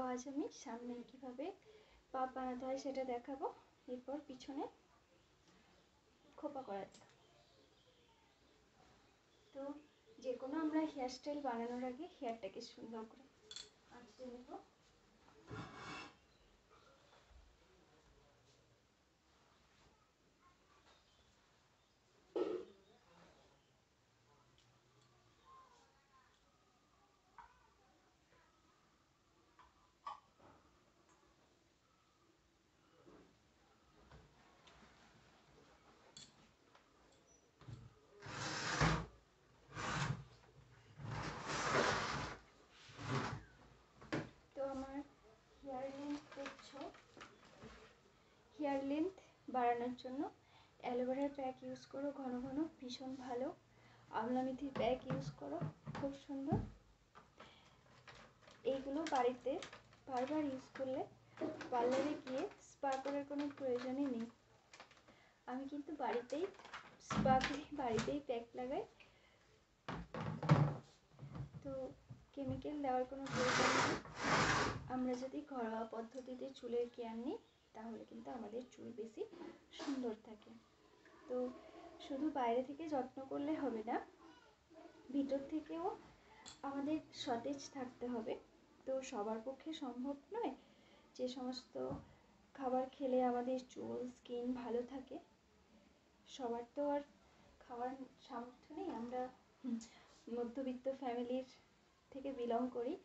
আজ আমি সামনে কীভাবে পাপ বানাতে হয় সেটা দেখাবো, এরপর পিছনে খোপা করা যায়। তো যে কোনো আমরা হেয়ার স্টাইল বানানোর আগে হেয়ারটাকে সুন্দর করে আঁচড়ে নেব। তো আমার হেয়ার লেন্থ দেখছো, হেয়ার লেন্থ বাড়ানোর জন্য অ্যালোভেরার প্যাক ইউজ করো ঘন ঘন, ভীষণ ভালো। আমলা মেথির প্যাক ইউজ করো, খুব সুন্দর। এইগুলো বাড়িতে বারবার ইউজ করলে পার্লারে গিয়ে স্পা করার কোনো প্রয়োজনই নেই। আমি কিন্তু বাড়িতেই স্পা করি, বাড়িতেই প্যাক লাগাই, তো কেমিক্যাল দেওয়ার কোনো প্রয়োজন নেই। আমরা যদি ঘরোয়া পদ্ধতিতে চুলের কেয়ার নিই তাহলে কিন্তু আমাদের চুল বেশি সুন্দর থাকে। তো শুধু বাইরে থেকে যত্ন করলে হবে না, ভিতর থেকেও আমাদের সতেজ থাকতে হবে। তো সবার পক্ষে সম্ভব নয় যে সমস্ত খাবার খেলে আমাদের চুল স্কিন ভালো থাকে, সবার তো আর খাওয়ার সামর্থ্য নেই। আমরা মধ্যবিত্ত ফ্যামিলির থেকে বিলং করি,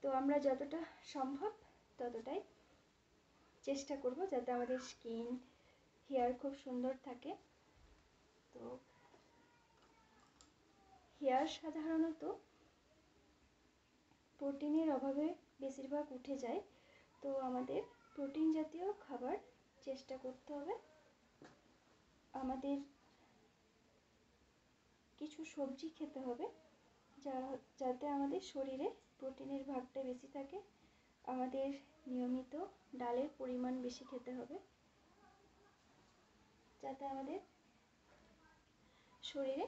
তো আমরা যতটা সম্ভব ততটাই চেষ্টা করব যাতে আমাদের স্কিন হেয়ার খুব সুন্দর থাকে। তো হেয়ার সাধারণত প্রোটিনের অভাবে বেশিরভাগ উঠে যায়, তো আমাদের প্রোটিন জাতীয় খাবার চেষ্টা করতে হবে। আমাদের কিছু সবজি খেতে হবে যাতে আমাদের শরীরে প্রোটিনের ভাগটা বেশি থাকে। আমাদের নিয়মিত ডালের পরিমাণ বেশি খেতে হবে যাতে আমাদের শরীরে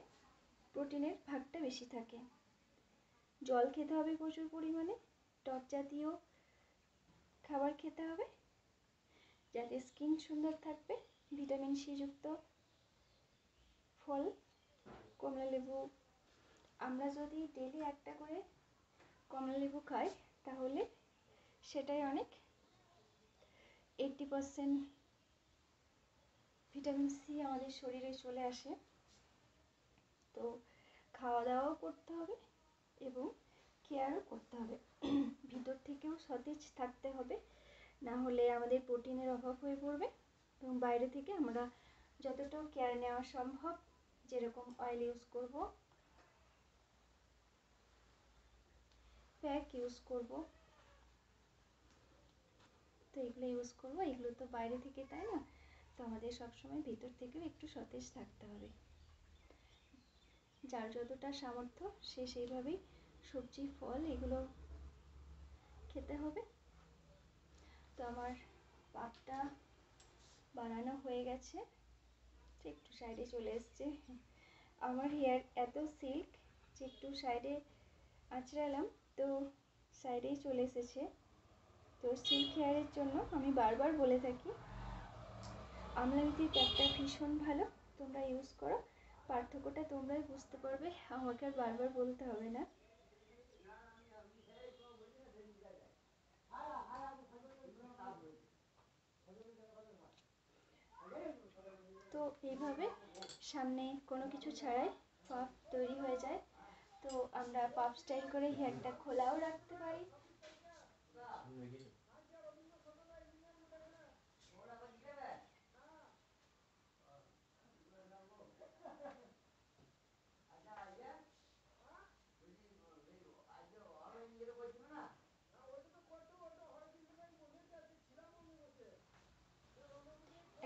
প্রোটিনের ভাগটা বেশি থাকে। জল খেতে হবে প্রচুর পরিমাণে, টক জাতীয় খাবার খেতে হবে যাতে স্কিন সুন্দর থাকবে। ভিটামিন সি যুক্ত ফল, কমলা লেবু, আমরা যদি ডেলি একটা করে কমলা লেবু খাই তাহলে সেটাই অনেক। 80% ভিটামিন সি আমাদের শরীরে চলে আসে। তো খাওয়া দাওয়াও করতে হবে এবং কেয়ারও করতে হবে, ভিতর থেকেও সতেজ থাকতে হবে, না হলে আমাদের প্রোটিনের অভাব হয়ে পড়বে। এবং বাইরে থেকে আমরা যতটা কেয়ার নেওয়া সম্ভব, যেরকম অয়েল ইউজ করব, প্যাক ইউজ করব, তো এগুলো ইউজ করবো। এগুলো তো বাইরে থেকে, তাই না? তো আমাদের সবসময় ভিতর থেকেও একটু সতেজ থাকতে হবে। যার যতটা সামর্থ্য সে সেইভাবেই সবজি ফল এগুলো খেতে হবে। তো আমার পাপটা বানানো হয়ে গেছে, একটু সাইডে চলে এসছে। আমার হেয়ার এত সিল্ক যে একটু সাইডে আঁচড়ালাম তো সাইডেই চলে এসেছে। তো সিল্ক হেয়ারের জন্য আমি বারবার বলে থাকি আমলা মেথির প্যাকটা ভীষণ ভালো, তোমরা ইউজ করো, পার্থক্যটা তোমরাই বুঝতে পারবে, আমাকে আর বারবার বলতে হবে না। তো এইভাবে সামনে কোনো কিছু ছাড়াই পাফ তৈরি হয়ে যায়। তো আমরা পাফ স্টাইল করে হেয়ারটা খোলাও রাখতে পারি।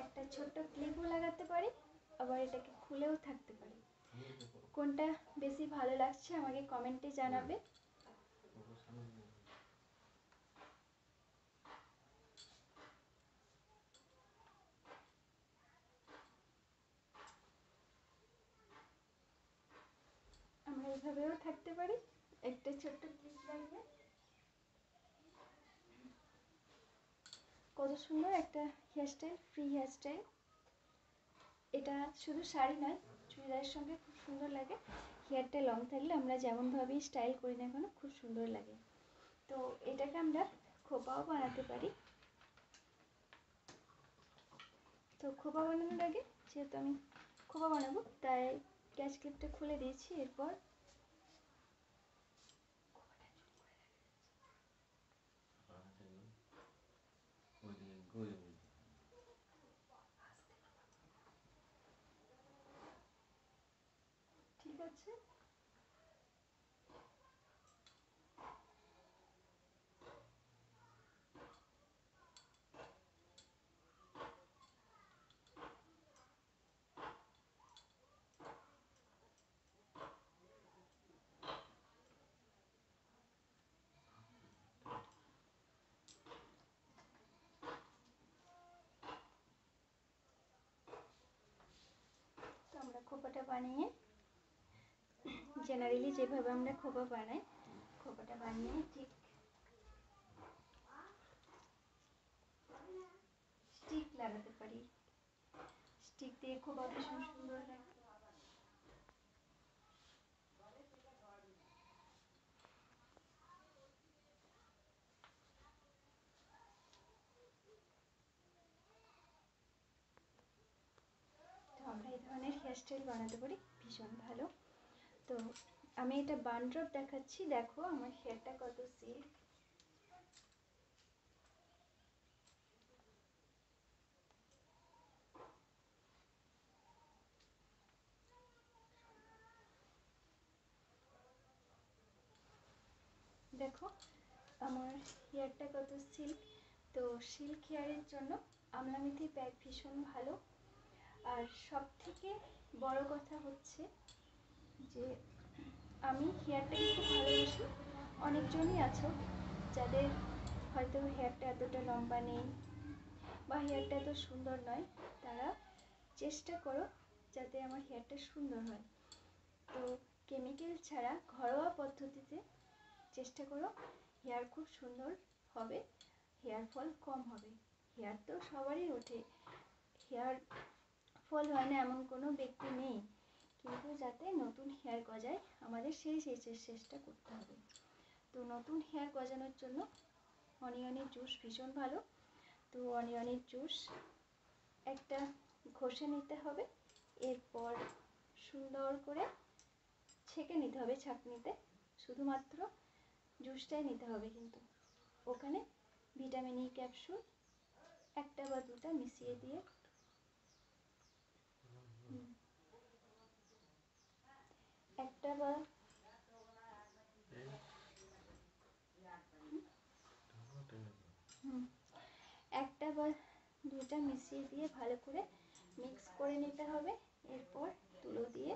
একটা ছোট্ট ক্লিপও লাগাতে পারি, আবার এটাকে খুলেও থাকতে পারি। কোনটা বেশি ভালো লাগছে আমাকে কমেন্টে জানাবে। আমরা এইভাবেও থাকতে পারি, একটা ছোট্ট ক্লিপ লাগিয়ে। কত সুন্দর একটা হেয়ারস্টাইল, ফ্রি হেয়ারস্টাইল। এটা শুধু শাড়ি নয়, চুড়িদারের সঙ্গে খুব সুন্দর লাগে। হেয়ারটা লং থাকলে আমরা যেমনভাবেই স্টাইল করি না কেন খুব সুন্দর লাগে। তো এটাকে আমরা খোপাও বানাতে পারি। তো খোপা বানানোর আগে যেহেতু আমি খোপা বানাবো তাই ক্যাচ ক্লিপটা খুলে দিয়েছি। এরপর ঠিক আছে, তো আমরা খোপাটা বানিয়ে জেনারেলি যেভাবে আমরা খোপা বানাই, খোপাটা বানিয়ে ঠিক স্টিক লাগাতে পারি। স্টিক দিয়ে খোপা ভীষণ সুন্দর লাগে। তো আমরা এই ধরনের হেয়ারস্টাইল বানাতে পারি, ভীষণ ভালো। তো আমি এটা বান ড্রপ দেখাচ্ছি, দেখো আমার হেয়ারটা কত সিল্ক। দেখো আমার হেয়ারটা কত সিল্ক। তো সিল্ক হেয়ারের জন্য আমলা মেথি প্যাক ভীষণ ভালো। আর সব থেকে বড় কথা হচ্ছে যে আমি হেয়ারটাকে খুব ভালোবাসি। অনেকজনই আছো যাদের হয়তো হেয়ারটা এতটা লম্বা নেই বা হেয়ারটা এত সুন্দর নয়, তারা চেষ্টা করো যাতে আমার হেয়ারটা সুন্দর হয়। তো কেমিক্যাল ছাড়া ঘরোয়া পদ্ধতিতে চেষ্টা করো, হেয়ার খুব সুন্দর হবে, হেয়ার ফল কম হবে। হেয়ার তো সবারই ওঠে, হেয়ার ফল হয় না এমন কোনো ব্যক্তি নেই, কিন্তু যাতে নতুন হেয়ার গজায় আমাদের সেই চেষ্টা করতে হবে। তো নতুন হেয়ার গজানোর জন্য অনিয়নের জুস ভীষণ ভালো। তো অনিয়নের জুস একটা ঘষে নিতে হবে, এরপর সুন্দর করে ছেঁকে নিতে হবে ছাঁকনিতে। শুধুমাত্র জুসটাই নিতে হবে, কিন্তু ওখানে ভিটামিন ই ক্যাপসুল একটা বা দুটা মিশিয়ে দিয়ে একটা বা একটা বা দুটা মিশিয়ে দিয়ে ভালো করে মিক্স করে নিতে হবে। এরপর তুলো দিয়ে